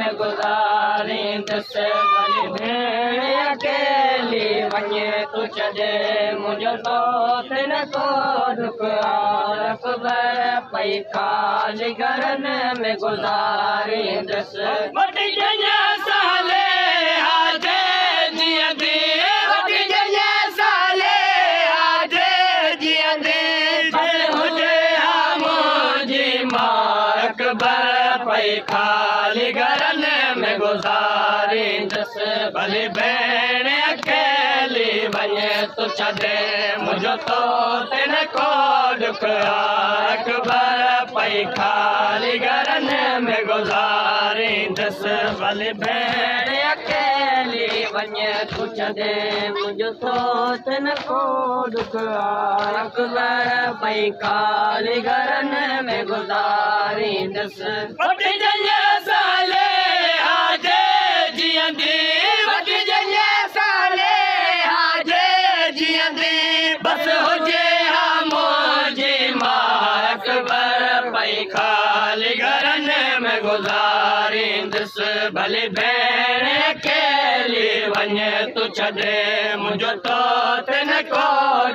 में गुज़ारींदुसि भली भेण अकेली वञे तूं छॾे मुंहिंजो दोस्त न को दुख अकबर पई ख़ाली घरनि में गुज़ारींदुसि खाली घरनि में गुज़ारींदुसि भली भेण अकेली वञे तूं छॾे मुंहिंजो तोते न को दुख अकबर पई खाली घरनि में गुज़ारींदुसि भली भेण अकेली वञे तूं छॾे मुंहिंजो तोते न को दुख अकबर पई खाली घरनि में गुज़ारींदुसि खाली घरनि में गुज़ारींदुसि भली भेण अकेली वञे तूं छॾे मुंहिंजो तोते न को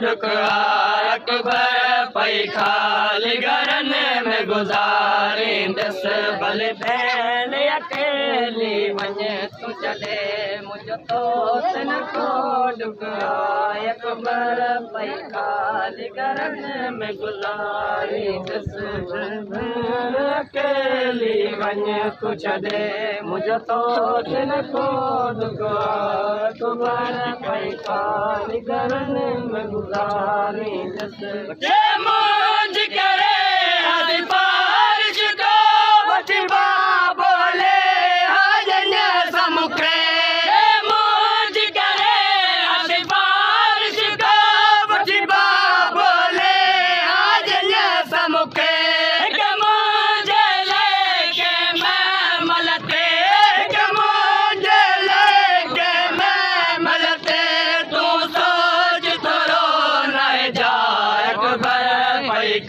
दुख अकबर पई खाली घरनि में गुज़ारींदुसि भली भेण अकेली वञे तूं छॾे मुंहिंजो तोते न को दुख अकबर पई खाली घरनि में गुज़ारींदुसि अकेली वञे तूं छॾे मुंहिंजो तोते न को दुख अकबर पई खाली घरनि में गुज़ारींदुसि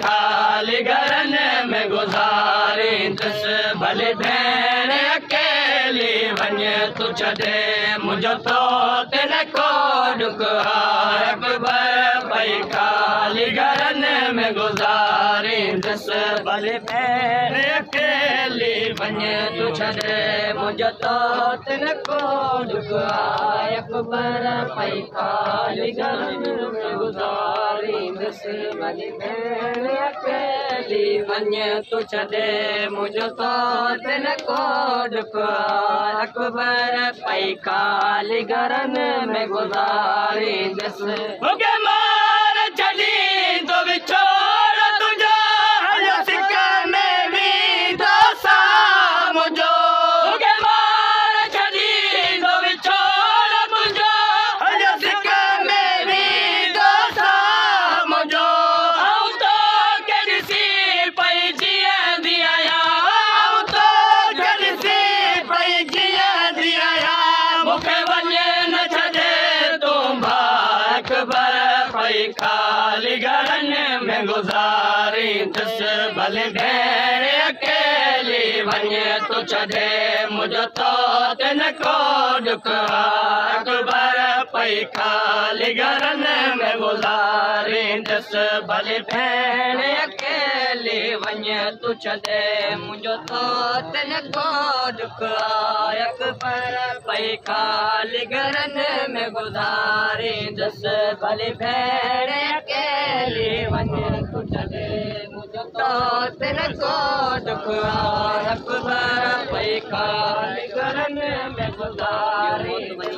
खाली घरनि में गुज़ारींदुसि भली भेण अकेली वञे तूं छॾे मुंहिंजो तोते न को दुख अकबर पई खाली घरनि में गुज़ारींदुसि भली भेण अकेली वञे तूं छॾे मुंहिंजो तोते न को दुख अकबर पई खाली घरनि में गुज़ारींदुसि भली भेण अकेली वञे तूं छॾे मुंहिंजो तोते न को दुख अकबर पई खाली घरनि में गुज़ारींदुसि खाली घरनि में गुज़ारींदुसि भली भेण अकेली वञे तूं छॾे मुंहिंजो तोते न को दुख अकबर पई खाली घरनि में गुज़ारींदुसि भली भेण अकेली वञे तूं छॾे मुंहिंजो तोते न को दुख अकबर पई खाली घरनि में गुज़ारींदुसि भली भेण अकेली वञे तूं छॾे मुंहिंजो तोते न को दुख अकबर पई खाली घरनि में गुज़ारींदुसि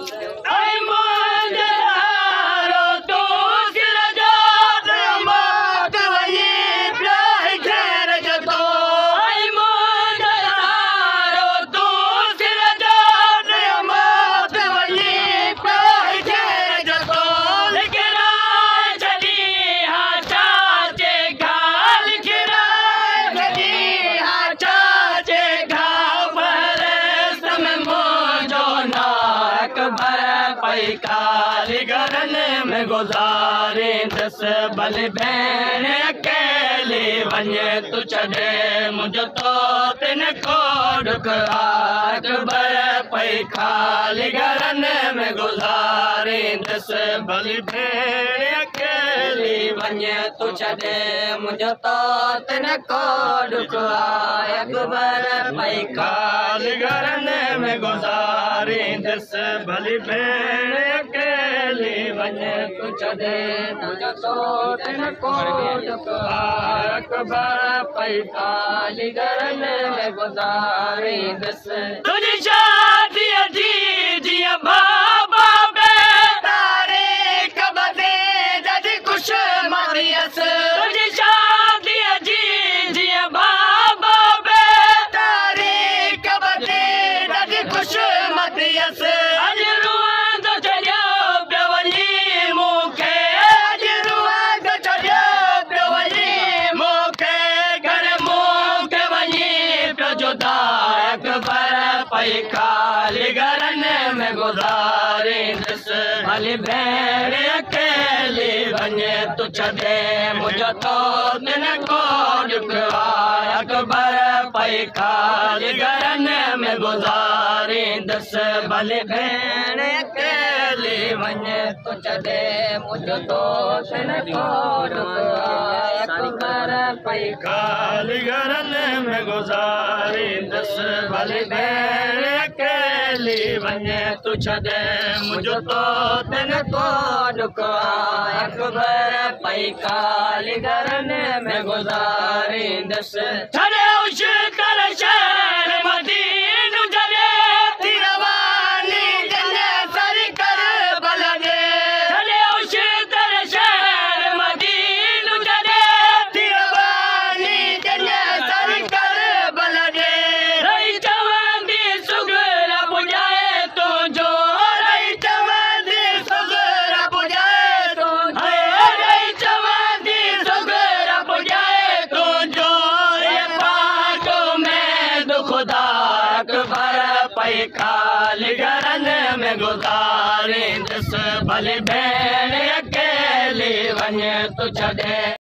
खाली घरनि में गुज़ारींदुसि भली भेण अकेली वञे तूं छॾे मुंहिंजो तोते न को ॾुख अकबर पई खाली घरनि में गुज़ारींदसि भली भेण अकेली वञे तूं छॾे मुंहिंजो तोत न को ॾुख अकबर पई खाली घरनि में गुज़ारींदसि भली भेण अकेली वञे तूं छॾे मुंहिंजो तोत न को ॾुख अकबर पई खाली घरनि में गुज़ारींदसि तुंहिंजी शादीअ जी जीअं बाबा तारे कबे जॾहिं ख़ुशमती हुअसि तुंहिंजी शादीअ जी जीअं बाबा तारे कबे जॾहिं ख़ुशमती हुअसि अॼु रुअंदो चढ़ियो पियो वञी मूंखे अॼु रुअंदो चढ़ियो पियो वञी मूंखे घर मूंखे वञी पियो जुदा अकबर पई खाली घरनि में गुज़ारींदसि भली भेण अकेली वञे तूं छॾे मुंहिंजो तोत न को ॾुख अकबर पई खाली घरनि में गुज़ारींदसि भली भेण अकेली वञे तूं छॾे मुंहिंजो तोत न को ॾुख अकबर पई खाली घरनि में गुज़ारींदसि भली भेण अकेली वञे तूं छॾे मुंहिंजो तोत न को ॾुख अकबर पई खाली घरनि में गुज़ारींदसि छॾे उश्कर शहर मदीनो जॾे थी रवानी जॾे सर करबल ॾे छॾे उश्कर शहर मदीनो जॾे थी रवानी जॾे सर करबल ॾे रही चवंदी सुगरा पुॼाए तुंहिंजो रही चवंदी सुगरा पुॼाए तुंहिंजो रही चवंदी सुगरा पुॼाए तुंहिंजो ये पाको में दुखदा अकबर पई खाली घरनि में गुज़ारींदसि भली भेण अकेली वञे तूं छॾे